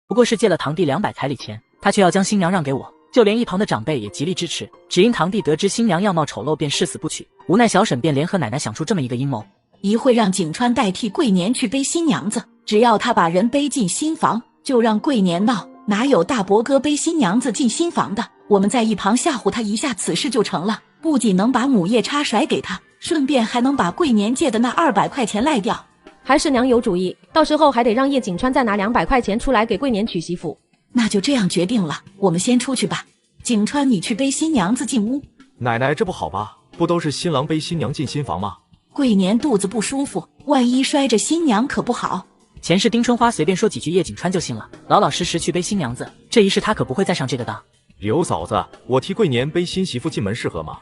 不过是借了堂弟200彩礼钱，他却要将新娘让给我。就连一旁的长辈也极力支持，只因堂弟得知新娘样貌丑陋，便誓死不娶。无奈小沈便联合奶奶想出这么一个阴谋，一会让景川代替桂年去背新娘子，只要他把人背进新房，就让桂年闹，哪有大伯哥背新娘子进新房的？我们在一旁吓唬他一下，此事就成了，不仅能把母夜叉甩给他，顺便还能把桂年借的那200块钱赖掉。还是娘有主意，到时候还得让叶景川再拿200块钱出来给桂年娶媳妇。那就这样决定了，我们先出去吧。景川，你去背新娘子进屋。奶奶，这不好吧？不都是新郎背新娘进新房吗？桂年肚子不舒服，万一摔着新娘可不好。前世丁春花随便说几句叶景川就信了，老老实实去背新娘子，这一世他可不会再上这个当。刘嫂子，我替桂年背新媳妇进门适合吗？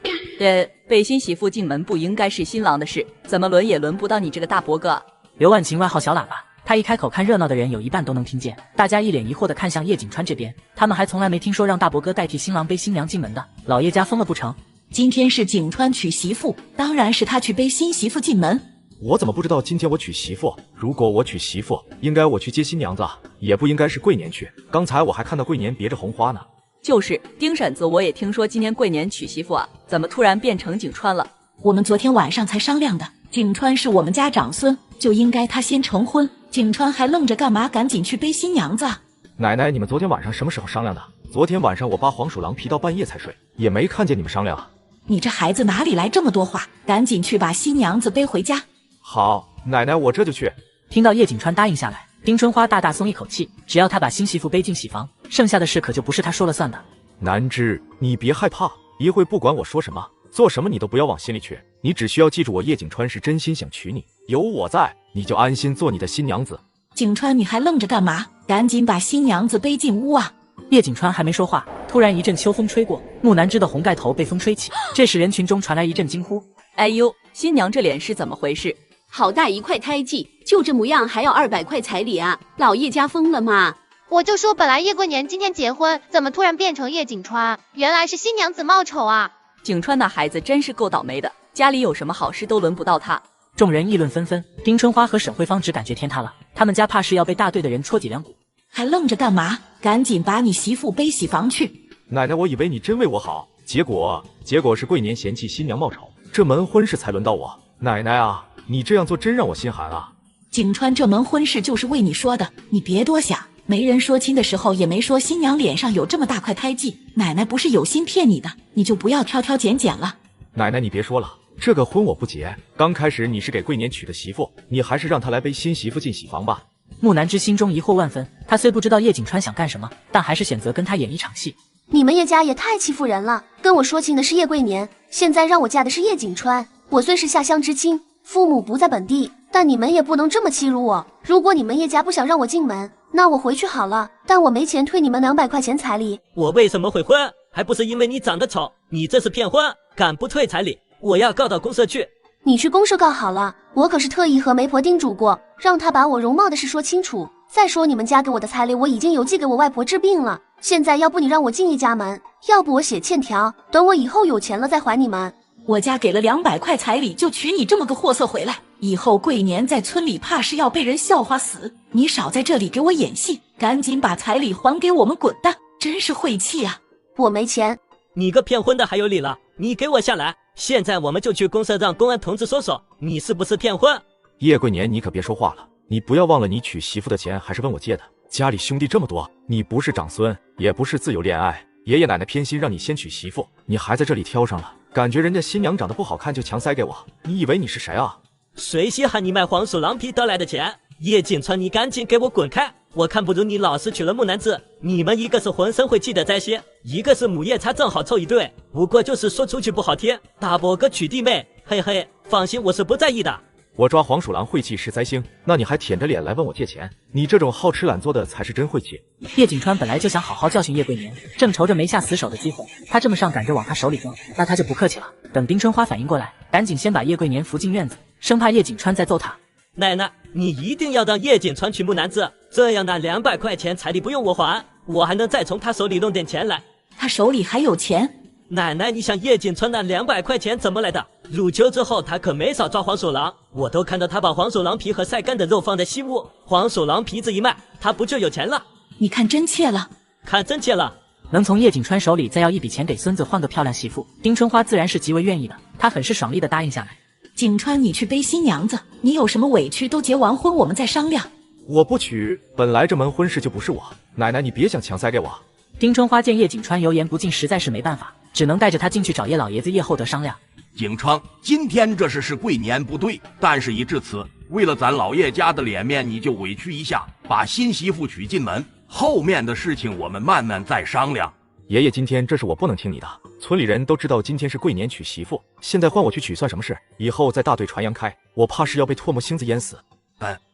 背新媳妇进门不应该是新郎的事，怎么轮也轮不到你这个大伯哥。刘婉晴外号小喇叭，他一开口，看热闹的人有一半都能听见。大家一脸疑惑地看向叶景川这边，他们还从来没听说让大伯哥代替新郎背新娘进门的，老叶家疯了不成？今天是景川娶媳妇，当然是他去背新媳妇进门。我怎么不知道今天我娶媳妇？如果我娶媳妇，应该我去接新娘子，也不应该是桂年去。刚才我还看到桂年别着红花呢。就是丁婶子，我也听说今天桂年娶媳妇啊，怎么突然变成景川了？我们昨天晚上才商量的，景川是我们家长孙，就应该他先成婚。景川还愣着干嘛？赶紧去背新娘子啊！奶奶，你们昨天晚上什么时候商量的？昨天晚上我扒黄鼠狼皮到半夜才睡，也没看见你们商量啊。你这孩子哪里来这么多话？赶紧去把新娘子背回家。好，奶奶，我这就去。听到叶景川答应下来，丁春花大大松一口气，只要他把新媳妇背进喜房，剩下的事可就不是他说了算的。南枝，你别害怕，一会不管我说什么做什么，你都不要往心里去，你只需要记住我叶景川是真心想娶你，有我在，你就安心做你的新娘子。景川，你还愣着干嘛？赶紧把新娘子背进屋啊！叶景川还没说话，突然一阵秋风吹过，木南枝的红盖头被风吹起，这时人群中传来一阵惊呼：哎呦，新娘这脸是怎么回事？好大一块胎记，就这模样还要200块彩礼啊！老叶家疯了吗？我就说本来叶桂年今天结婚，怎么突然变成叶景川？原来是新娘子冒丑啊！景川那孩子真是够倒霉的，家里有什么好事都轮不到他。众人议论纷纷，丁春花和沈慧芳只感觉天塌了，他们家怕是要被大队的人戳脊梁骨。还愣着干嘛？赶紧把你媳妇背喜房去！奶奶，我以为你真为我好，结果是桂年嫌弃新娘冒丑，这门婚事才轮到我。奶奶啊，你这样做真让我心寒啊！景川，这门婚事就是为你说的，你别多想。没人说亲的时候也没说新娘脸上有这么大块胎记，奶奶不是有心骗你的，你就不要挑挑拣拣了。奶奶，你别说了，这个婚我不结。刚开始你是给桂年娶的媳妇，你还是让她来背新媳妇进喜房吧。木南枝心中疑惑万分，他虽不知道叶景川想干什么，但还是选择跟他演一场戏。你们叶家也太欺负人了，跟我说亲的是叶桂年，现在让我嫁的是叶景川。我虽是下乡知青，父母不在本地，但你们也不能这么欺辱我。如果你们叶家不想让我进门，那我回去好了，但我没钱退你们200块钱彩礼。我为什么会婚？还不是因为你长得丑，你这是骗婚，敢不退彩礼，我要告到公社去。你去公社告好了，我可是特意和媒婆叮嘱过，让她把我容貌的事说清楚。再说你们家给我的彩礼，我已经邮寄给我外婆治病了。现在要不你让我进叶家门，要不我写欠条，等我以后有钱了再还你们。我家给了200块彩礼，就娶你这么个货色回来，以后桂年在村里怕是要被人笑话死。你少在这里给我演戏，赶紧把彩礼还给我们，滚蛋！真是晦气啊！我没钱。你个骗婚的还有理了？你给我下来！现在我们就去公社让公安同志说说，你是不是骗婚？叶桂年，你可别说话了，你不要忘了，你娶媳妇的钱还是问我借的。家里兄弟这么多，你不是长孙，也不是自由恋爱，爷爷奶奶偏心让你先娶媳妇，你还在这里挑上了，感觉人家新娘长得不好看就强塞给我，你以为你是谁啊？谁稀罕你卖黄鼠狼皮得来的钱？叶景川，你赶紧给我滚开！我看不如你老实娶了木南枝，你们一个是浑身晦气的灾星，一个是母夜叉，正好凑一对。不过就是说出去不好听，大伯哥娶弟妹，嘿嘿，放心，我是不在意的。我抓黄鼠狼晦气是灾星，那你还舔着脸来问我借钱，你这种好吃懒做的才是真晦气。叶景川本来就想好好教训叶桂年，正愁着没下死手的机会，他这么上赶着往他手里扔，那他就不客气了。等丁春花反应过来，赶紧先把叶桂年扶进院子，生怕叶景川再揍他。奶奶，你一定要让叶景川娶木南枝，这样那200块钱彩礼不用我还，我还能再从他手里弄点钱来。他手里还有钱？奶奶，你想叶景川那200块钱怎么来的？入秋之后他可没少抓黄鼠狼，我都看到他把黄鼠狼皮和晒干的肉放在西屋，黄鼠狼皮子一卖，他不就有钱了？你看真切了。看真切了。能从叶景川手里再要一笔钱给孙子换个漂亮媳妇，丁春花自然是极为愿意的，她很是爽利的答应下来。景川，你去背新娘子，你有什么委屈都结完婚我们再商量。我不娶，本来这门婚事就不是我，奶奶你别想强塞给我。丁春花见叶景川油盐不进，实在是没办法，只能带着他进去找叶老爷子叶厚德商量。景川，今天这是贵年不对，但事已至此，为了咱老叶家的脸面，你就委屈一下，把新媳妇娶进门，后面的事情我们慢慢再商量。爷爷，今天这是我不能听你的，村里人都知道今天是贵年娶媳妇，现在换我去娶算什么事？以后再大队传扬开，我怕是要被唾沫星子淹死。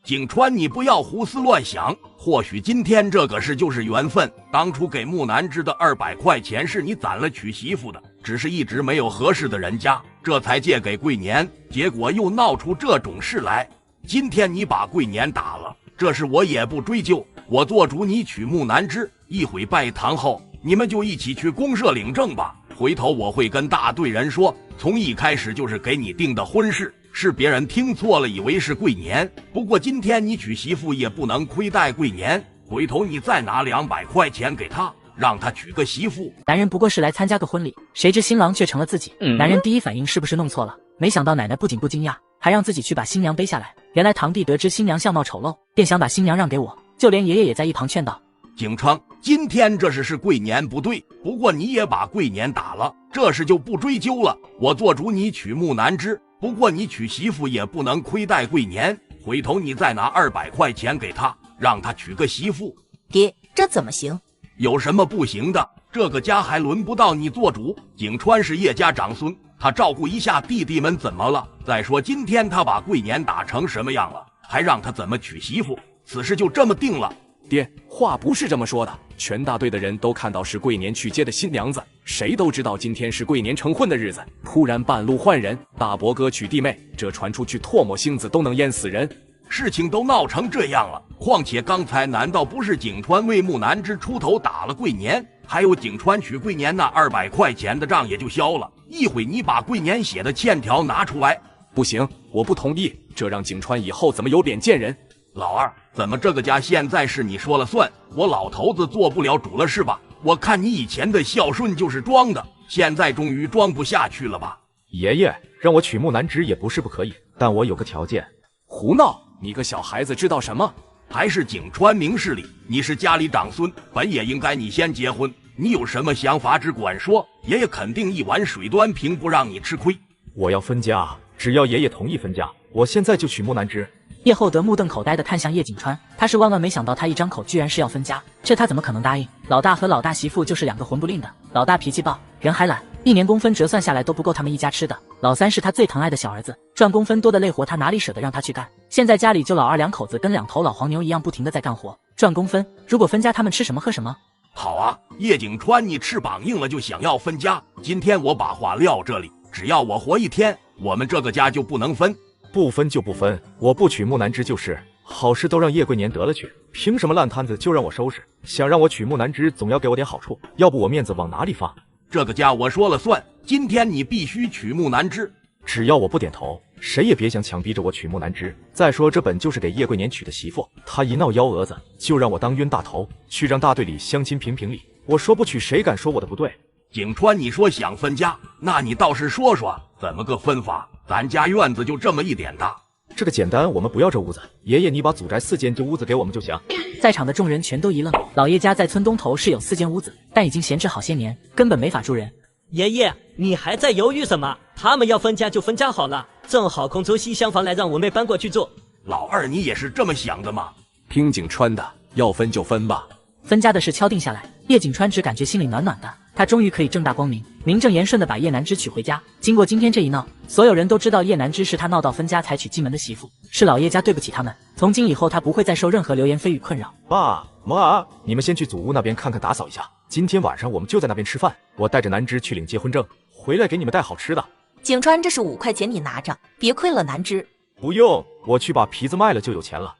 景川，你不要胡思乱想，或许今天这个事就是缘分。当初给木南枝的200块钱是你攒了娶媳妇的，只是一直没有合适的人家，这才借给贵年，结果又闹出这种事来。今天你把贵年打了，这事我也不追究，我做主你娶木南枝，一会拜堂后，你们就一起去公社领证吧。回头我会跟大队人说，从一开始就是给你定的婚事，是别人听错了，以为是贵年。不过今天你娶媳妇也不能亏待贵年，回头你再拿200块钱给他，让他娶个媳妇。男人不过是来参加个婚礼，谁知新郎却成了自己。男人第一反应是不是弄错了？没想到奶奶不仅不惊讶，还让自己去把新娘背下来。原来堂弟得知新娘相貌丑陋，便想把新娘让给我，就连爷爷也在一旁劝道：景川，今天这事是贵年不对，不过你也把贵年打了，这事就不追究了。我做主你娶木南枝，不过你娶媳妇也不能亏待贵年，回头你再拿200块钱给他，让他娶个媳妇。爹，这怎么行？有什么不行的？这个家还轮不到你做主。景川是叶家长孙，他照顾一下弟弟们怎么了？再说今天他把贵年打成什么样了，还让他怎么娶媳妇？此事就这么定了。爹，话不是这么说的，全大队的人都看到是贵年去接的新娘子，谁都知道今天是贵年成婚的日子，突然半路换人，大伯哥娶弟妹，这传出去唾沫星子都能淹死人。事情都闹成这样了，况且刚才难道不是景川为木南枝出头打了贵年？还有景川娶贵年那200块钱的账也就消了，一会你把贵年写的欠条拿出来。不行，我不同意，这让景川以后怎么有脸见人？老二，怎么这个家现在是你说了算？我老头子做不了主了是吧？我看你以前的孝顺就是装的，现在终于装不下去了吧？爷爷，让我娶木南枝也不是不可以，但我有个条件。胡闹！你个小孩子知道什么？还是景川明事理，你是家里长孙，本也应该你先结婚。你有什么想法只管说，爷爷肯定一碗水端平，不让你吃亏。我要分家，只要爷爷同意分家，我现在就娶木南枝。叶厚德目瞪口呆地看向叶景川，他是万万没想到他一张口居然是要分家，这他怎么可能答应？老大和老大媳妇就是2个混不吝的，老大脾气暴，人还懒，1年工分折算下来都不够他们一家吃的。老三是他最疼爱的小儿子，赚工分多的累活他哪里舍得让他去干？现在家里就老二2口子跟2头老黄牛一样不停地在干活赚工分，如果分家他们吃什么喝什么？好啊，叶景川，你翅膀硬了就想要分家，今天我把话撂这里，只要我活1天，我们这个家就不能分。不分就不分，我不娶木南枝就是。好事都让叶贵年得了去，凭什么烂摊子就让我收拾？想让我娶木南枝，总要给我点好处，要不我面子往哪里放？这个家我说了算，今天你必须娶木南枝。只要我不点头，谁也别想强逼着我娶木南枝。再说这本就是给叶贵年娶的媳妇，他一闹幺蛾子，就让我当冤大头，去让大队里乡亲评评理。我说不娶，谁敢说我的不对？景川，你说想分家，那你倒是说说怎么个分法？咱家院子就这么一点大。这个简单，我们不要这屋子，爷爷你把祖宅4间旧屋子给我们就行。在场的众人全都一愣，老叶家在村东头是有4间屋子，但已经闲置好些年，根本没法住人。爷爷，你还在犹豫什么？他们要分家就分家好了，正好空出西厢房来让我妹搬过去住。老二，你也是这么想的吗？听景川的，要分就分吧。分家的事敲定下来，叶景川只感觉心里暖暖的，他终于可以正大光明、名正言顺地把叶南枝娶回家。经过今天这一闹，所有人都知道叶南枝是他闹到分家才娶进门的媳妇，是老叶家对不起他们。从今以后，他不会再受任何流言蜚语困扰。爸妈，你们先去祖屋那边看看，打扫一下。今天晚上我们就在那边吃饭，我带着南枝去领结婚证，回来给你们带好吃的。景川，这是5块钱，你拿着，别亏了南枝。不用，我去把皮子卖了就有钱了。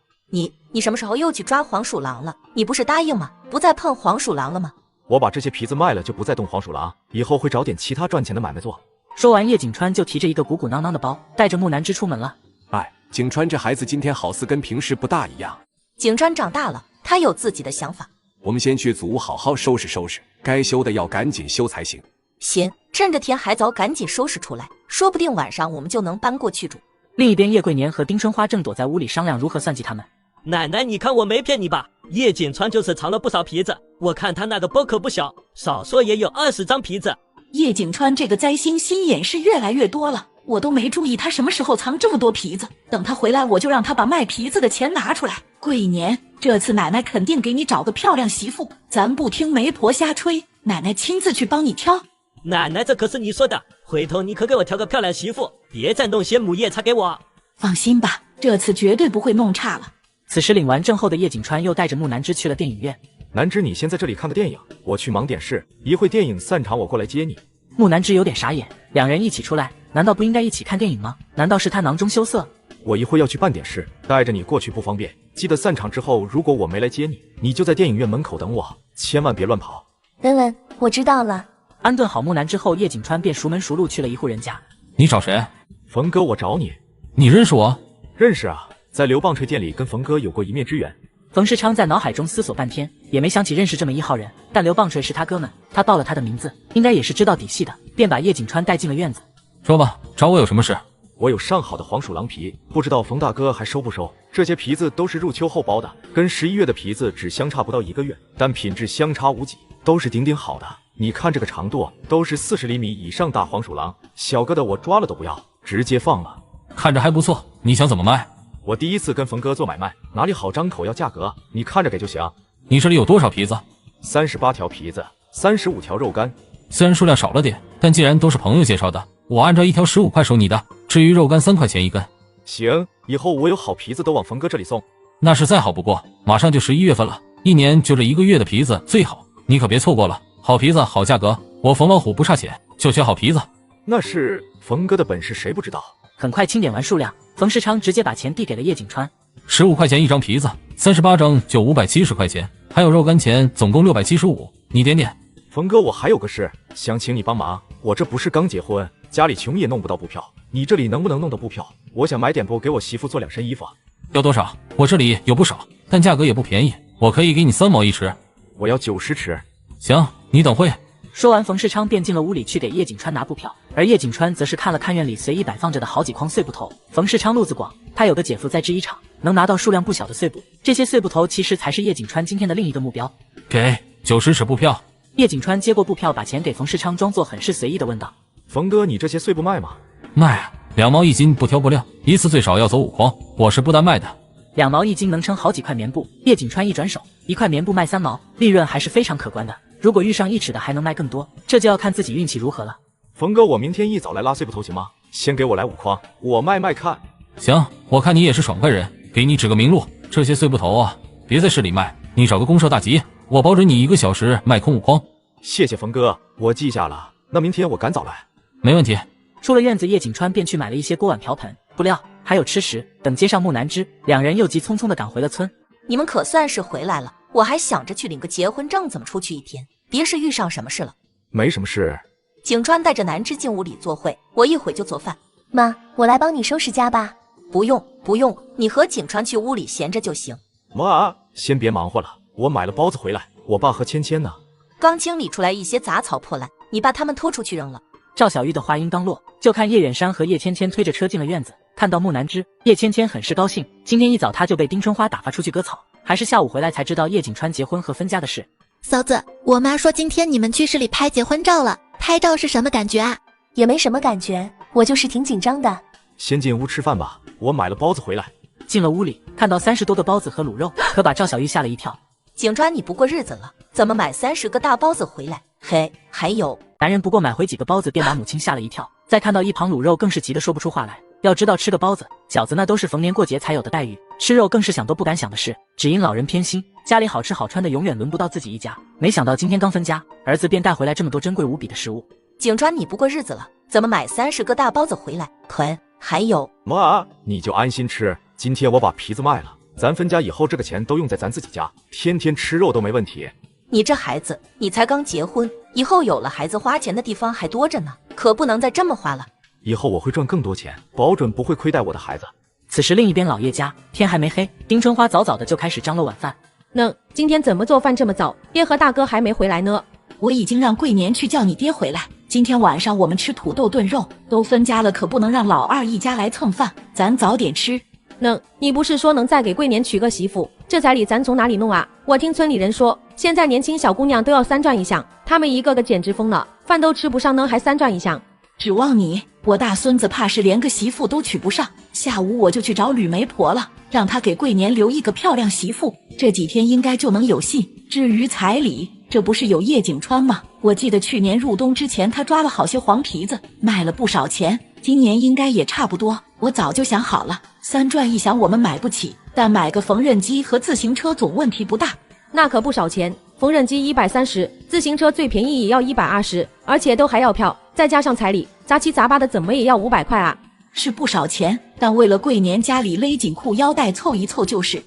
你什么时候又去抓黄鼠狼了？你不是答应吗？不再碰黄鼠狼了吗？我把这些皮子卖了就不再动黄鼠狼，以后会找点其他赚钱的买卖做。说完，叶景川就提着一个鼓鼓囊囊的包，带着木南枝出门了。哎，景川这孩子今天好似跟平时不大一样。景川长大了，他有自己的想法。我们先去祖屋好好收拾收拾，该修的要赶紧修才行。行，趁着天还早，赶紧收拾出来，说不定晚上我们就能搬过去住。另一边，叶桂年和丁春花正躲在屋里商量如何算计他们。奶奶，你看我没骗你吧？叶景川就是藏了不少皮子，我看他那个包可不小，少说也有20张皮子。叶景川这个灾星心眼是越来越多了，我都没注意他什么时候藏这么多皮子。等他回来，我就让他把卖皮子的钱拿出来。桂年，这次奶奶肯定给你找个漂亮媳妇，咱不听媒婆瞎吹，奶奶亲自去帮你挑。奶奶，这可是你说的，回头你可给我挑个漂亮媳妇，别再弄些母夜叉给我。放心吧，这次绝对不会弄差了。此时领完证后的叶景川又带着木南枝去了电影院。南枝，你先在这里看个电影，我去忙点事，一会电影散场我过来接你。木南枝有点傻眼，两人一起出来，难道不应该一起看电影吗？难道是他囊中羞涩？我一会要去办点事，带着你过去不方便，记得散场之后，如果我没来接你，你就在电影院门口等我，千万别乱跑。我知道了。安顿好木南之后，叶景川便熟门熟路去了一户人家。你找谁？冯哥，我找你。你认识我？认识啊，在刘棒槌店里跟冯哥有过一面之缘。冯世昌在脑海中思索半天，也没想起认识这么一号人，但刘棒槌是他哥们，他报了他的名字，应该也是知道底细的，便把叶景川带进了院子。说吧，找我有什么事？我有上好的黄鼠狼皮，不知道冯大哥还收不收？这些皮子都是入秋后包的，跟11月的皮子只相差不到1个月，但品质相差无几，都是顶顶好的。你看这个长度，都是40厘米以上大黄鼠狼，小个的我抓了都不要，直接放了。看着还不错，你想怎么卖？我第一次跟冯哥做买卖，哪里好张口要价格？你看着给就行。你这里有多少皮子？38条皮子，35条肉干。虽然数量少了点，但既然都是朋友介绍的，我按照1条15块收你的。至于肉干3块钱一根。行，以后我有好皮子都往冯哥这里送。那是再好不过，马上就11月份了，一年就这1个月的皮子最好，你可别错过了。好皮子好价格，我冯老虎不差钱，就缺好皮子。那是冯哥的本事，谁不知道？很快清点完数量，冯世昌直接把钱递给了叶景川。15块钱一张皮子，38张就570块钱，还有肉干钱，总共675，你点点。冯哥，我还有个事想请你帮忙，我这不是刚结婚，家里穷也弄不到布票，你这里能不能弄到布票？我想买点布给我媳妇做2身衣服。要多少？我这里有不少，但价格也不便宜，我可以给你3毛1尺。我要90尺。行，你等会。说完，冯世昌便进了屋里去给叶景川拿布票，而叶景川则是看了看院里随意摆放着的好几筐碎布头。冯世昌路子广，他有个姐夫在制衣厂，能拿到数量不小的碎布，这些碎布头其实才是叶景川今天的另一个目标。给90尺布票。叶景川接过布票，把钱给冯世昌，装作很是随意的问道：“冯哥，你这些碎布卖吗？”“卖啊，2毛1斤，不挑不晾，一次最少要走5筐，我是不单卖的。”2毛1斤能称好几块棉布，叶景川一转手，1块棉布卖3毛，利润还是非常可观的。如果遇上1尺的，还能卖更多，这就要看自己运气如何了。冯哥，我明天一早来拉碎布头行吗？先给我来5筐，我卖卖看。行，我看你也是爽快人，给你指个明路，这些碎布头啊，别在市里卖，你找个公社大集，我保准你1个小时卖空5筐。谢谢冯哥，我记下了。那明天我赶早来。没问题。出了院子，叶景川便去买了一些锅碗瓢盆、布料，还有吃食。等接上木南枝，两人又急匆匆地赶回了村。你们可算是回来了，我还想着去领个结婚证，怎么出去一天？别是遇上什么事了？没什么事。景川带着南枝进屋里坐会，我一会就做饭。妈，我来帮你收拾家吧。不用，你和景川去屋里闲着就行。妈，先别忙活了，我买了包子回来，我爸和芊芊呢？刚清理出来一些杂草破烂，你把它们拖出去扔了。赵小玉的话音刚落，就看叶远山和叶芊芊推着车进了院子。看到木南枝，叶芊芊很是高兴。今天一早她就被丁春花打发出去割草，还是下午回来才知道叶景川结婚和分家的事。嫂子，我妈说今天你们去市里拍结婚照了，拍照是什么感觉啊？也没什么感觉，我就是挺紧张的。先进屋吃饭吧，我买了包子回来。进了屋里，看到30多个包子和卤肉，可把赵小玉吓了一跳。景川，你不过日子了，怎么买30个大包子回来？嘿，还有，男人不过买回几个包子，便把母亲吓了一跳。再看到一旁卤肉，更是急得说不出话来。要知道吃个包子、饺子那都是逢年过节才有的待遇，吃肉更是想都不敢想的事。只因老人偏心，家里好吃好穿的永远轮不到自己一家。没想到今天刚分家，儿子便带回来这么多珍贵无比的食物。景川，你不过日子了，怎么买30个大包子回来？啃，还有，妈，你就安心吃，今天我把皮子卖了，咱分家以后这个钱都用在咱自己家，天天吃肉都没问题。你这孩子，你才刚结婚，以后有了孩子花钱的地方还多着呢，可不能再这么花了。以后我会赚更多钱，保准不会亏待我的孩子。此时另一边老叶家，天还没黑，丁春花早早的就开始张罗晚饭。今天怎么做饭这么早？爹和大哥还没回来呢。我已经让桂年去叫你爹回来。今天晚上我们吃土豆炖肉，都分家了，可不能让老二一家来蹭饭，咱早点吃。你不是说能再给桂年娶个媳妇？这彩礼咱从哪里弄啊？我听村里人说，现在年轻小姑娘都要3转一项，他们一个个简直疯了，饭都吃不上呢，还3转一项。指望你，我大孙子怕是连个媳妇都娶不上。下午我就去找吕媒婆了，让她给桂年留一个漂亮媳妇，这几天应该就能有信。至于彩礼，这不是有叶景川吗？我记得去年入冬之前他抓了好些黄皮子，卖了不少钱，今年应该也差不多。我早就想好了，3转一响我们买不起，但买个缝纫机和自行车总问题不大。那可不少钱，缝纫机130，自行车最便宜也要120，而且都还要票，再加上彩礼，杂七杂八的怎么也要500块啊。是不少钱，但为了桂年家里勒紧裤腰带凑一凑就是。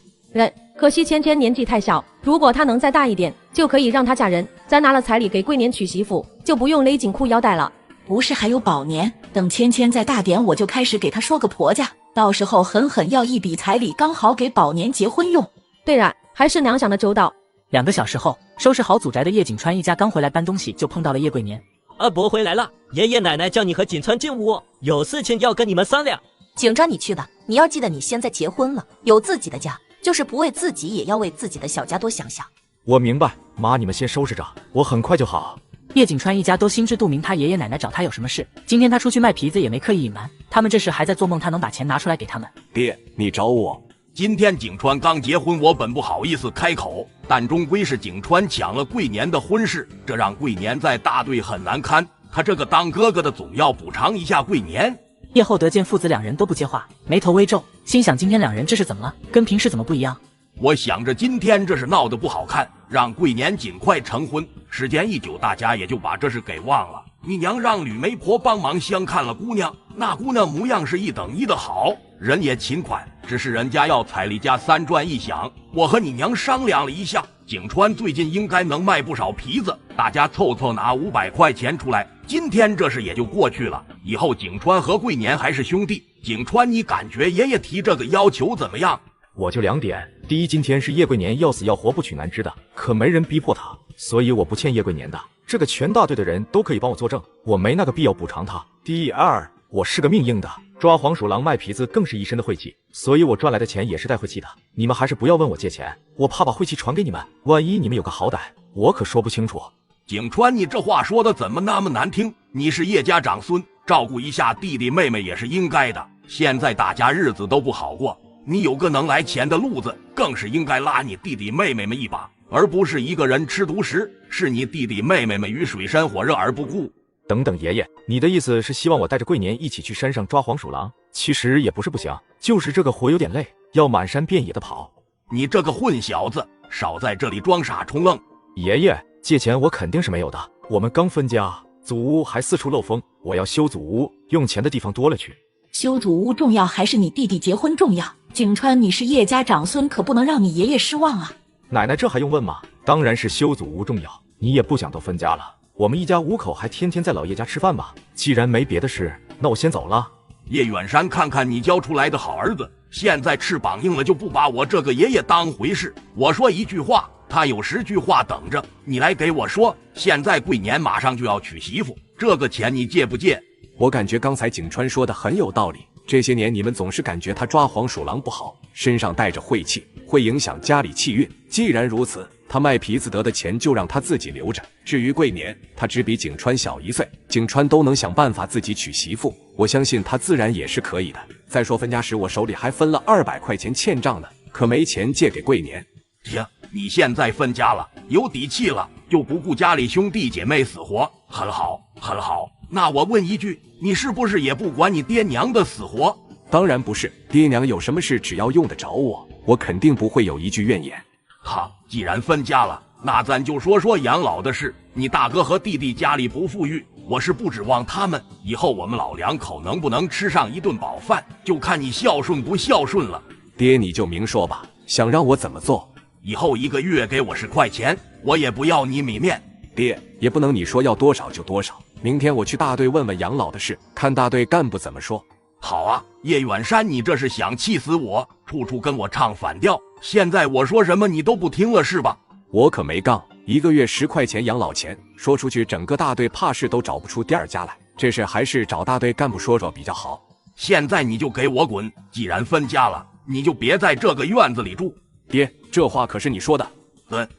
可惜芊芊年纪太小，如果她能再大一点，就可以让她嫁人，咱拿了彩礼给桂年娶媳妇，就不用勒紧裤腰带了。不是还有保年，等芊芊再大点，我就开始给她说个婆家，到时候狠狠要一笔彩礼，刚好给保年结婚用。对了，还是娘想的周到。2个小时后，收拾好祖宅的叶景川一家刚回来搬东西，就碰到了叶桂年。二伯回来了，爷爷奶奶叫你和景川进屋，有事情要跟你们商量。景川，你去吧，你要记得你现在结婚了，有自己的家，就是不为自己，也要为自己的小家多想想。我明白，妈，你们先收拾着，我很快就好。叶景川一家都心知肚明，他爷爷奶奶找他有什么事。今天他出去卖皮子也没刻意隐瞒，他们这时还在做梦，他能把钱拿出来给他们。爹，你找我？今天景川刚结婚，我本不好意思开口，但终归是景川抢了桂年的婚事，这让桂年在大队很难堪。他这个当哥哥的总要补偿一下桂年。叶厚德见父子2人都不接话，眉头微皱，心想今天2人这是怎么了？跟平时怎么不一样？我想着今天这是闹得不好看，让桂年尽快成婚。时间一久，大家也就把这事给忘了。你娘让吕媒婆帮忙相看了姑娘，那姑娘模样是1等1的好，人也勤快，只是人家要彩礼加3转一响。我和你娘商量了一下，景川最近应该能卖不少皮子，大家凑凑拿500块钱出来，今天这事也就过去了。以后景川和桂年还是兄弟。景川，你感觉爷爷提这个要求怎么样？我就2点，第一，今天是叶桂年要死要活不娶南枝的，可没人逼迫他，所以我不欠叶桂年的，这个全大队的人都可以帮我作证，我没那个必要补偿他。第二，我是个命硬的，抓黄鼠狼卖皮子更是一身的晦气，所以我赚来的钱也是带晦气的。你们还是不要问我借钱，我怕把晦气传给你们，万一你们有个好歹，我可说不清楚。景川，你这话说的怎么那么难听？你是叶家长孙，照顾一下弟弟妹妹也是应该的。现在大家日子都不好过，你有个能来钱的路子，更是应该拉你弟弟妹妹们一把，而不是一个人吃独食，是你弟弟妹妹们于水深火热而不顾。等等，爷爷，你的意思是希望我带着桂年一起去山上抓黄鼠狼？其实也不是不行，就是这个活有点累，要满山遍野的跑。你这个混小子，少在这里装傻充愣。爷爷，借钱我肯定是没有的，我们刚分家，祖屋还四处漏风，我要修祖屋，用钱的地方多了去。修祖屋重要还是你弟弟结婚重要？景川，你是叶家长孙，可不能让你爷爷失望啊！奶奶，这还用问吗？当然是修祖屋重要。你也不想都分家了，我们一家5口还天天在老叶家吃饭吧？既然没别的事，那我先走了。叶远山，看看你教出来的好儿子，现在翅膀硬了就不把我这个爷爷当回事。我说一句话，他有10句话等着你来给我说。现在桂年马上就要娶媳妇，这个钱你借不借？我感觉刚才景川说的很有道理。这些年你们总是感觉他抓黄鼠狼不好，身上带着晦气，会影响家里气运。既然如此，他卖皮子得的钱就让他自己留着。至于桂年，他只比景川小1岁，景川都能想办法自己娶媳妇，我相信他自然也是可以的。再说分家时我手里还分了200块钱欠账呢，可没钱借给桂年。行，你现在分家了，有底气了，就不顾家里兄弟姐妹死活，很好，很好。那我问一句，你是不是也不管你爹娘的死活？当然不是，爹娘有什么事只要用得着我，我肯定不会有一句怨言。好，既然分家了，那咱就说说养老的事。你大哥和弟弟家里不富裕，我是不指望他们，以后我们老2口能不能吃上一顿饱饭，就看你孝顺不孝顺了。爹，你就明说吧，想让我怎么做？以后1个月给我10块钱，我也不要你米面。爹，也不能你说要多少就多少。明天我去大队问问养老的事，看大队干部怎么说。好啊，叶远山，你这是想气死我，处处跟我唱反调。现在我说什么你都不听了是吧？我可没杠，1个月10块钱养老钱，说出去整个大队怕是都找不出第二家来。这事还是找大队干部说说比较好。现在你就给我滚！既然分家了，你就别在这个院子里住。爹，这话可是你说的。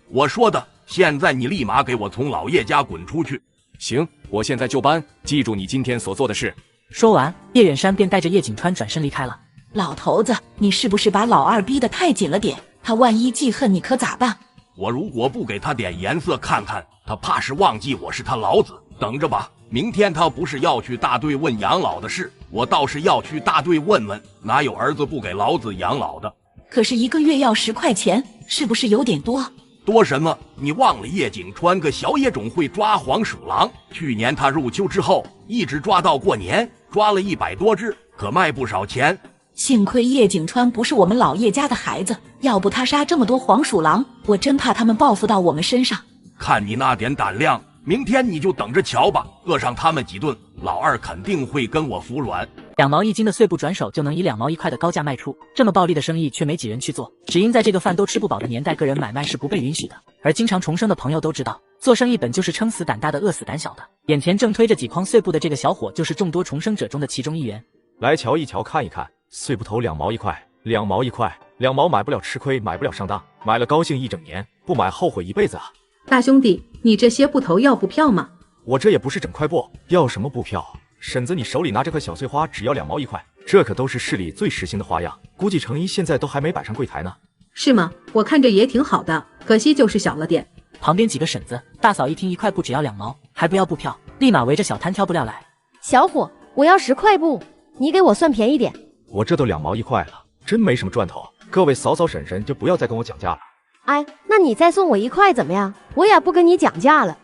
我说的。现在你立马给我从老叶家滚出去。行，我现在就搬，记住你今天所做的事。说完，叶远山便带着叶景川转身离开了。老头子，你是不是把老二逼得太紧了点？他万一记恨你可咋办？我如果不给他点颜色看看，他怕是忘记我是他老子。等着吧，明天他不是要去大队问养老的事，我倒是要去大队问问，哪有儿子不给老子养老的？可是1个月要10块钱，是不是有点多？多什么？你忘了叶景川个小野种会抓黄鼠狼？去年他入秋之后，一直抓到过年，抓了100多只，可卖不少钱。幸亏叶景川不是我们老叶家的孩子，要不他杀这么多黄鼠狼，我真怕他们报复到我们身上。看你那点胆量，明天你就等着瞧吧，饿上他们几顿，老二肯定会跟我服软。2毛1斤的碎布转手就能以2毛1块的高价卖出，这么暴利的生意却没几人去做，只因在这个饭都吃不饱的年代，个人买卖是不被允许的。而经常重生的朋友都知道，做生意本就是撑死胆大的，饿死胆小的。眼前正推着几筐碎布的这个小伙，就是众多重生者中的其中一员。来瞧一瞧，看一看，碎布头2毛1块，2毛1块，2毛买不了吃亏，买不了上当，买了高兴一整年，不买后悔一辈子啊！大兄弟，你这些布头要布票吗？我这也不是整块布，要什么布票？婶子，你手里拿这块小碎花，只要2毛1块，这可都是市里最时兴的花样，估计成衣现在都还没摆上柜台呢。是吗？我看着也挺好的，可惜就是小了点。旁边几个婶子、大嫂一听1块布只要2毛，还不要布票，立马围着小摊挑布料来。小伙，我要10块布，你给我算便宜点。我这都2毛1块了，真没什么赚头。各位嫂嫂婶婶就不要再跟我讲价了。哎，那你再送我1块怎么样？我也不跟你讲价了。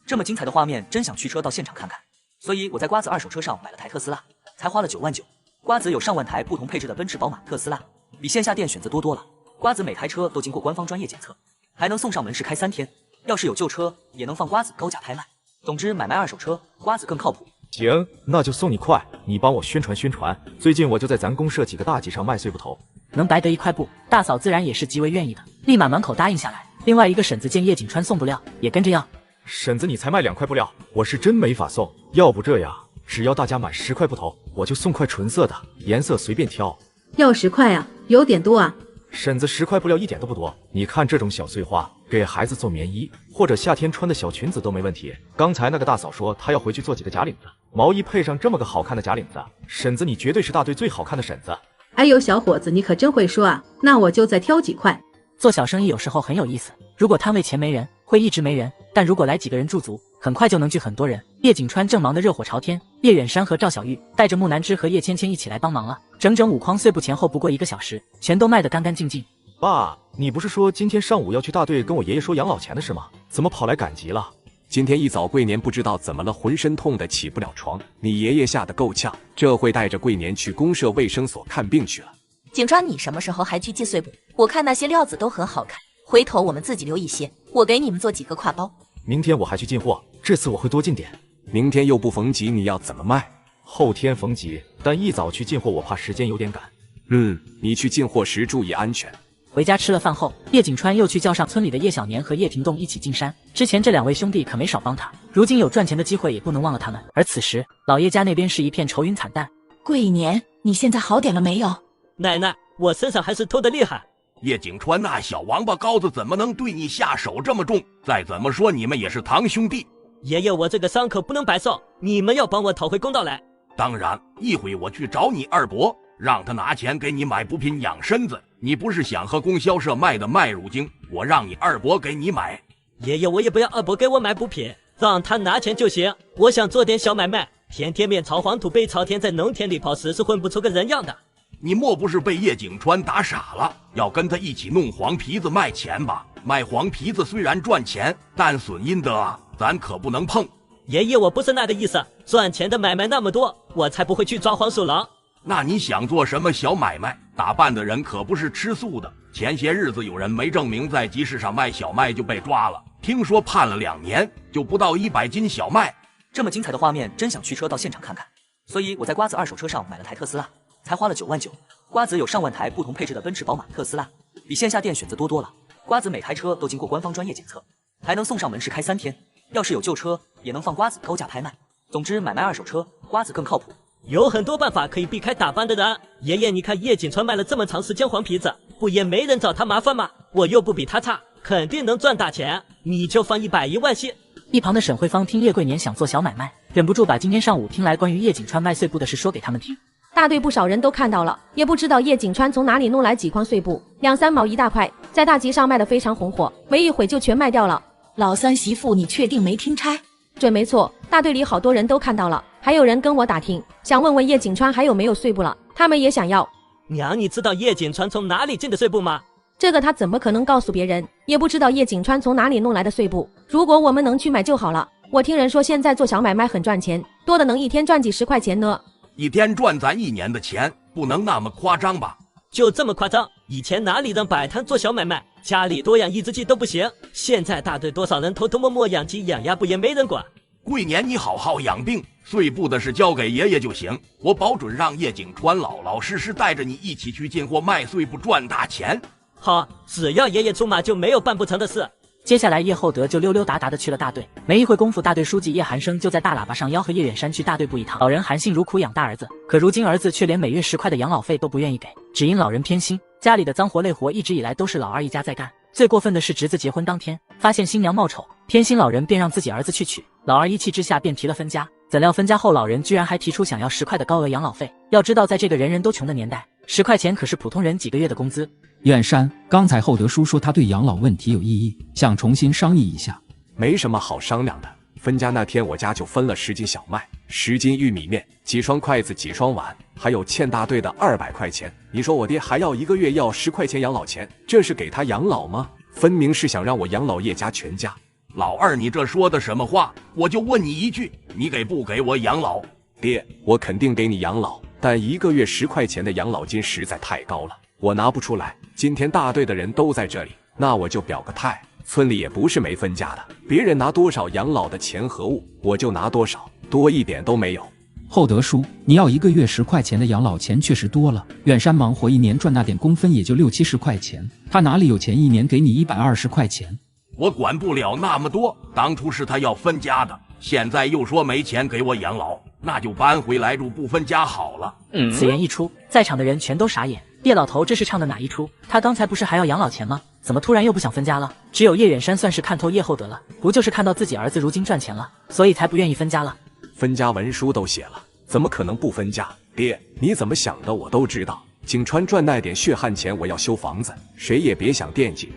这么精彩的画面，真想驱车到现场看看。所以我在瓜子二手车上买了台特斯拉，才花了9万9。瓜子有上万台不同配置的奔驰、宝马、特斯拉，比线下店选择多了。瓜子每台车都经过官方专业检测，还能送上门市开3天。要是有旧车，也能放瓜子高价拍卖。总之，买卖二手车，瓜子更靠谱。行，那就送你块，你帮我宣传宣传。最近我就在咱公社几个大集上卖碎布头，能白得1块布，大嫂自然也是极为愿意的，立马满口答应下来。另外一个婶子见叶景川送布料，也跟着要。婶子，你才卖2块布料，我是真没法送。要不这样，只要大家买10块布头，我就送块纯色的，颜色随便挑。要10块啊，有点多啊。婶子，10块布料一点都不多。你看这种小碎花，给孩子做棉衣，或者夏天穿的小裙子都没问题。刚才那个大嫂说她要回去做几个假领子，毛衣配上这么个好看的假领子，婶子你绝对是大队最好看的婶子。哎呦，小伙子，你可真会说啊！那我就再挑几块。做小生意有时候很有意思，如果摊位前没人，会一直没人，但如果来几个人驻足，很快就能聚很多人。叶景川正忙得热火朝天，叶远山和赵小玉带着木南枝和叶芊芊一起来帮忙了。整整5筐碎布，前后不过1个小时，全都卖得干干净净。爸，你不是说今天上午要去大队跟我爷爷说养老钱的事吗？怎么跑来赶集了？今天一早桂年不知道怎么了，浑身痛得起不了床。你爷爷吓得够呛，这会带着桂年去公社卫生所看病去了。景川，你什么时候还去寄碎布？我看那些料子都很好看，回头我们自己留一些，我给你们做几个挎包。明天我还去进货，这次我会多进点。明天又不逢集，你要怎么卖？后天逢集，但一早去进货，我怕时间有点赶。你去进货时注意安全。回家吃了饭后，叶景川又去叫上村里的叶小年和叶廷栋一起进山。之前这2位兄弟可没少帮他，如今有赚钱的机会，也不能忘了他们。而此时，老叶家那边是一片愁云惨淡。桂年，你现在好点了没有？奶奶，我身上还是痛得厉害。叶景川那小王八羔子怎么能对你下手这么重？再怎么说你们也是堂兄弟。爷爷，我这个伤口不能白受，你们要帮我讨回公道来。当然，一会我去找你二伯，让他拿钱给你买补品养身子。你不是想和供销社卖的麦乳精，我让你二伯给你买。爷爷，我也不要二伯给我买补品，让他拿钱就行。我想做点小买卖，天天面朝黄土背朝天，在农田里跑，实是混不出个人样的。你莫不是被叶景川打傻了，要跟他一起弄黄皮子卖钱吧？卖黄皮子虽然赚钱，但损阴德啊，咱可不能碰。爷爷，我不是那个意思，赚钱的买卖那么多，我才不会去抓黄鼠狼。那你想做什么小买卖？打扮的人可不是吃素的。前些日子有人没证明在集市上卖小麦就被抓了，听说判了2年，就不到100斤小麦。这么精彩的画面，真想驱车到现场看看。所以我在瓜子二手车上买了台特斯拉，才花了9万9。瓜子有上万台不同配置的奔驰、宝马、特斯拉，比线下店选择多了。瓜子每台车都经过官方专业检测，还能送上门市开3天。要是有旧车，也能放瓜子高价拍卖。总之，买卖二手车，瓜子更靠谱。有很多办法可以避开打扮的人。爷爷，你看叶景川卖了这么长时间黄皮子，不也没人找他麻烦吗？我又不比他差，肯定能赚大钱。你就放100、1万些。一旁的沈慧芳听叶桂年想做小买卖，忍不住把今天上午听来关于叶景川卖碎布的事说给他们听。大队不少人都看到了，也不知道叶景川从哪里弄来几筐碎布，2、3毛一大块，在大集上卖得非常红火，没一会就全卖掉了。老三媳妇，你确定没听差？准没错，大队里好多人都看到了，还有人跟我打听，想问问叶景川还有没有碎布了，他们也想要。娘，你知道叶景川从哪里进的碎布吗？这个他怎么可能告诉别人？也不知道叶景川从哪里弄来的碎布。如果我们能去买就好了。我听人说现在做小买卖很赚钱，多的能一天赚几10块钱呢。一天赚咱1年的钱，不能那么夸张吧？就这么夸张？以前哪里人摆摊做小买卖，家里多养1只鸡都不行。现在大队多少人偷偷摸摸养鸡养鸭，不也没人管？桂年，你好好养病，碎布的事交给爷爷就行。我保准让叶景川老老实实带着你一起去进货卖碎布赚大钱。好，只要爷爷出马，就没有办不成的事。接下来叶厚德就溜溜达达的去了大队，没一会功夫，大队书记叶寒生就在大喇叭上吆喝叶远山去大队部一趟。老人含辛茹苦养大儿子，可如今儿子却连每月10块的养老费都不愿意给，只因老人偏心，家里的脏活累活一直以来都是老二一家在干。最过分的是侄子结婚当天，发现新娘貌丑，偏心老人便让自己儿子去娶，老二一气之下便提了分家。怎料分家后，老人居然还提出想要10块的高额养老费。要知道，在这个人人都穷的年代，10块钱可是普通人几个月的工资。远山，刚才厚德叔说他对养老问题有异议，想重新商议一下。没什么好商量的，分家那天我家就分了10斤小麦、10斤玉米面、几双筷子、几双碗，还有欠大队的200块钱。你说我爹还要1个月要10块钱养老钱，这是给他养老吗？分明是想让我养老叶家全家。老二，你这说的什么话？我就问你一句，你给不给我养老？爹，我肯定给你养老，但1个月10块钱的养老金实在太高了，我拿不出来。今天大队的人都在这里，那我就表个态，村里也不是没分家的，别人拿多少养老的钱和物，我就拿多少，多一点都没有。厚德叔，你要1个月10块钱的养老钱确实多了，远山忙活1年赚那点工分也就60、70块钱，他哪里有钱1年给你120块钱？我管不了那么多，当初是他要分家的，现在又说没钱给我养老，那就搬回来住不分家好了。此言一出，在场的人全都傻眼。叶老头这是唱的哪一出？他刚才不是还要养老钱吗？怎么突然又不想分家了？只有叶远山算是看透叶厚德了，不就是看到自己儿子如今赚钱了，所以才不愿意分家了？分家文书都写了，怎么可能不分家？爹，你怎么想的我都知道。景川赚那点血汗钱，我要修房子，谁也别想惦记。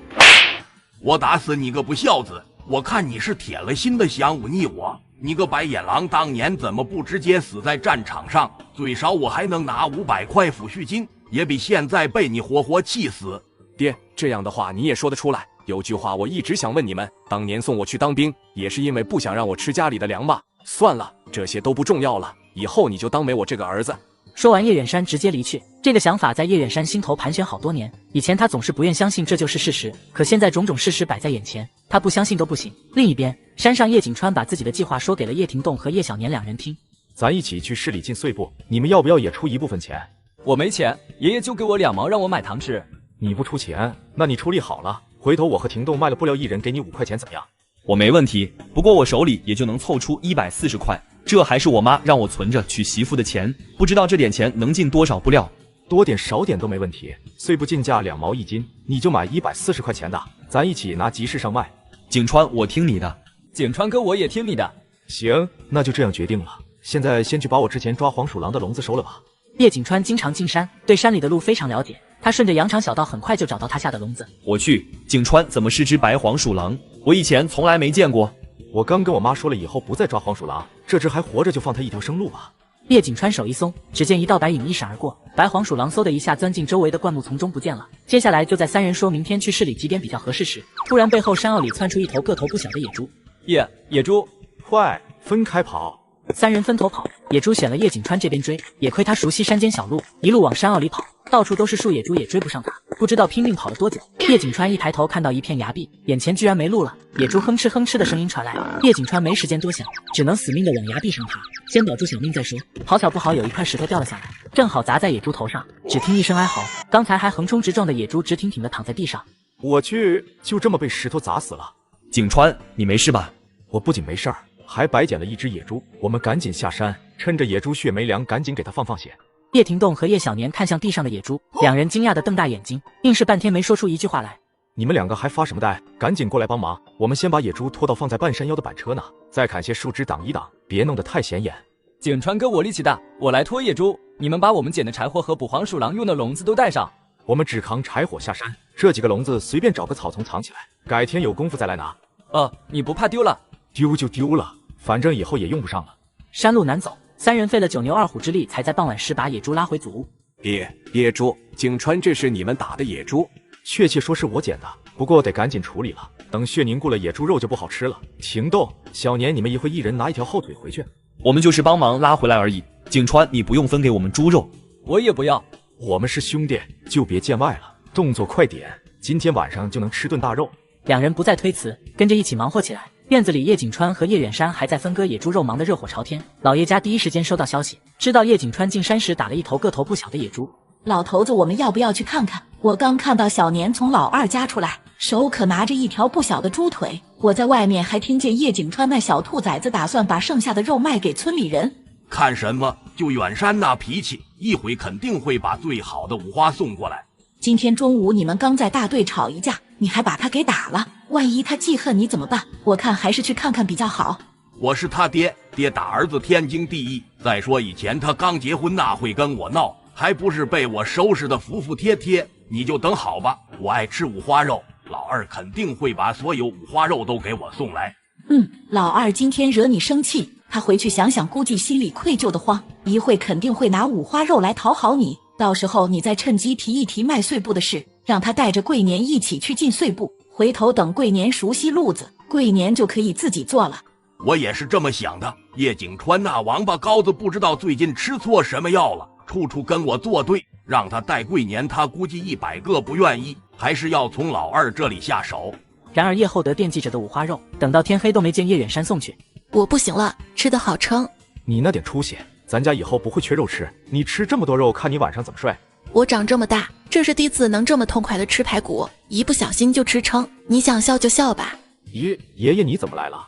我打死你个不孝子！我看你是铁了心的想忤逆我。你个白眼狼，当年怎么不直接死在战场上？最少我还能拿500块抚恤金，也比现在被你活活气死。爹，这样的话你也说得出来？有句话我一直想问你们，当年送我去当兵，也是因为不想让我吃家里的粮吧？算了，这些都不重要了，以后你就当没我这个儿子。说完，叶远山直接离去。这个想法在叶远山心头盘旋好多年。以前他总是不愿相信这就是事实，可现在种种事实摆在眼前，他不相信都不行。另一边，山上叶景川把自己的计划说给了叶廷栋和叶小年2人听。咱一起去市里进碎布，你们要不要也出一部分钱？我没钱，爷爷就给我2毛让我买糖吃。你不出钱，那你出力好了，回头我和廷栋卖了布料，一人给你5块钱，怎么样？我没问题，不过我手里也就能凑出140块，这还是我妈让我存着娶媳妇的钱，不知道这点钱能进多少布料。多点少点都没问题，碎布进价2毛1斤，你就买140块钱的，咱一起拿集市上卖。景川，我听你的。景川哥，我也听你的。行，那就这样决定了。现在先去把我之前抓黄鼠狼的笼子收了吧。叶景川经常进山，对山里的路非常了解，他顺着羊肠小道很快就找到他下的笼子。我去，景川怎么是只白黄鼠狼？我以前从来没见过。我刚跟我妈说了，以后不再抓黄鼠狼，这只还活着就放它一条生路吧。叶景川手一松，只见一道白影一闪而过，白黄鼠狼嗖的一下钻进周围的灌木丛中不见了。接下来就在3人说明天去市里几点比较合适时，突然背后山坳里窜出一头个头不小的野猪。野猪，快分开跑！三人分头跑，野猪选了叶景川这边追，也亏他熟悉山间小路，一路往山坳里跑，到处都是树，野猪也追不上他，不知道拼命跑了多久。叶景川一抬头看到一片崖壁，眼前居然没路了，野猪哼哧哼哧的声音传来，叶景川没时间多想，只能死命的往崖壁上爬，先保住小命再说。好巧不好有一块石头掉了下来，正好砸在野猪头上，只听一声哀嚎，刚才还横冲直撞的野猪直挺挺的躺在地上。我去，就这么被石头砸死了。景川，你没事吧？我不仅没事儿，还白捡了一只野猪，我们赶紧下山，趁着野猪血没凉，赶紧给它放血。叶廷栋和叶小年看向地上的野猪，两人惊讶的瞪大眼睛，硬是半天没说出一句话来。你们两个还发什么呆？赶紧过来帮忙！我们先把野猪拖到放在半山腰的板车呢，再砍些树枝挡一挡，别弄得太显眼。景川哥我力气大，我来拖野猪，你们把我们捡的柴火和捕黄鼠狼用的笼子都带上。我们只扛柴火下山，这几个笼子随便找个草丛藏起来，改天有功夫再来拿。你不怕丢了？丢就丢了，反正以后也用不上了。山路难走，三人费了9牛2虎之力，才在傍晚时把野猪拉回祖屋。野猪，景川，这是你们打的野猪？确切说是我捡的，不过得赶紧处理了，等血凝固了，野猪肉就不好吃了。廷栋、小年，你们一会一人拿一条后腿回去。我们就是帮忙拉回来而已。景川，你不用分给我们猪肉。我也不要。我们是兄弟，就别见外了，动作快点，今天晚上就能吃顿大肉。两人不再推辞，跟着一起忙活起来。院子里，叶景川和叶远山还在分割野猪肉，忙得热火朝天。老叶家第一时间收到消息，知道叶景川进山时打了一头个头不小的野猪。老头子，我们要不要去看看？我刚看到小年从老二家出来，手可拿着一条不小的猪腿。我在外面还听见叶景川那小兔崽子打算把剩下的肉卖给村里人。看什么？就远山那脾气，一会肯定会把最好的五花送过来。今天中午你们刚在大队吵一架，你还把他给打了，万一他记恨你怎么办？我看还是去看看比较好。我是他爹，爹打儿子天经地义。再说以前他刚结婚那会跟我闹，还不是被我收拾的服服帖帖。你就等好吧，我爱吃五花肉，老二肯定会把所有五花肉都给我送来。老二今天惹你生气，他回去想想，估计心里愧疚的慌，一会肯定会拿五花肉来讨好你。到时候你再趁机提一提卖碎布的事，让他带着桂年一起去进碎布，回头等桂年熟悉路子，桂年就可以自己做了。我也是这么想的，叶景川那王八羔子不知道最近吃错什么药了，处处跟我作对，让他带桂年，他估计100个不愿意，还是要从老二这里下手。然而叶厚德惦记着的五花肉，等到天黑都没见叶远山送去。我不行了，吃得好撑。你那点出息，咱家以后不会缺肉吃，你吃这么多肉，看你晚上怎么睡。我长这么大，这是第一次能这么痛快的吃排骨，一不小心就吃撑。你想笑就笑吧。爷爷你怎么来了？